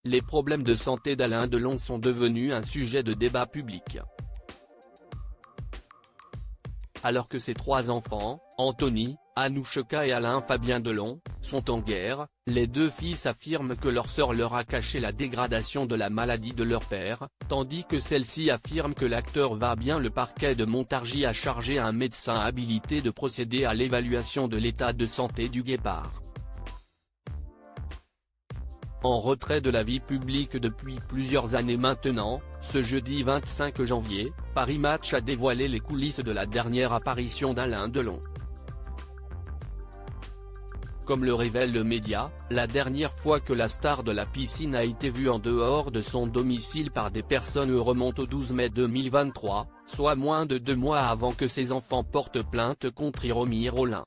les problèmes de santé d'Alain Delon sont devenus un sujet de débat public. Alors que ses 3 enfants, Anthony, Anouchka et Alain Fabien Delon, sont en guerre, les 2 fils affirment que leur sœur leur a caché la dégradation de la maladie de leur père, tandis que celle-ci affirme que l'acteur va bien. Le parquet de Montargis a chargé un médecin habilité de procéder à l'évaluation de l'état de santé du guépard. En retrait de la vie publique depuis plusieurs années maintenant, ce jeudi 25 janvier, Paris Match a dévoilé les coulisses de la dernière apparition d'Alain Delon. Comme le révèle le média, la dernière fois que la star de la piscine a été vue en dehors de son domicile par des personnes remonte au 12 mai 2023, soit moins de 2 mois avant que ses enfants portent plainte contre Hiromi Rollin.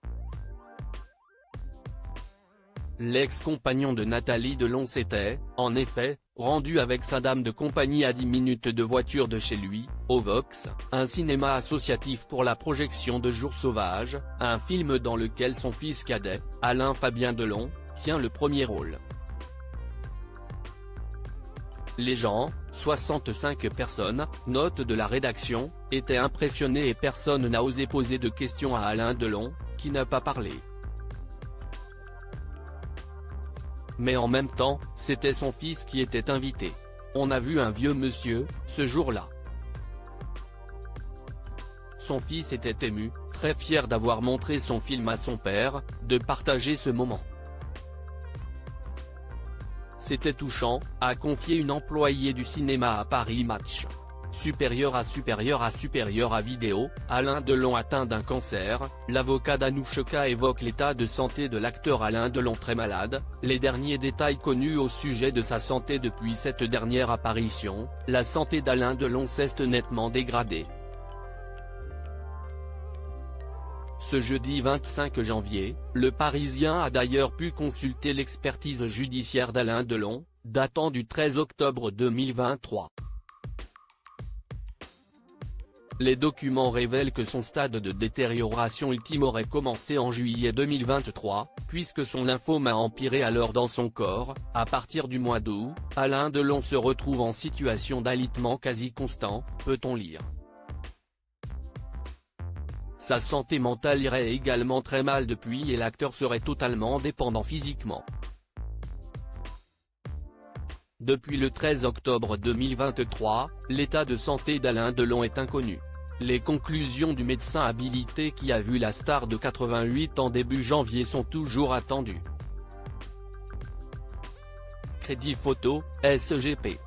L'ex-compagnon de Nathalie Delon s'était, en effet, rendu avec sa dame de compagnie à 10 minutes de voiture de chez lui, au Vox, un cinéma associatif pour la projection de Jours sauvages, un film dans lequel son fils cadet, Alain Fabien Delon, tient le premier rôle. Les gens, 65 personnes, note de la rédaction, étaient impressionnés et personne n'a osé poser de questions à Alain Delon, qui n'a pas parlé. Mais en même temps, c'était son fils qui était invité. On a vu un vieux monsieur, ce jour-là. Son fils était ému, très fier d'avoir montré son film à son père, de partager ce moment. C'était touchant, a confié une employée du cinéma à Paris Match. Supérieur à vidéo, Alain Delon atteint d'un cancer, l'avocat d'Anouchka évoque l'état de santé de l'acteur Alain Delon très malade, les derniers détails connus au sujet de sa santé depuis cette dernière apparition, la santé d'Alain Delon s'est nettement dégradée. Ce jeudi 25 janvier, Le Parisien a d'ailleurs pu consulter l'expertise judiciaire d'Alain Delon, datant du 13 octobre 2023. Les documents révèlent que son stade de détérioration ultime aurait commencé en juillet 2023, puisque son lymphome a empiré alors dans son corps. À partir du mois d'août, Alain Delon se retrouve en situation d'alitement quasi constant, peut-on lire. Sa santé mentale irait également très mal depuis et l'acteur serait totalement dépendant physiquement. Depuis le 13 octobre 2023, l'état de santé d'Alain Delon est inconnu. Les conclusions du médecin habilité qui a vu la star de 88 ans début janvier sont toujours attendues. Crédit photo, SGP.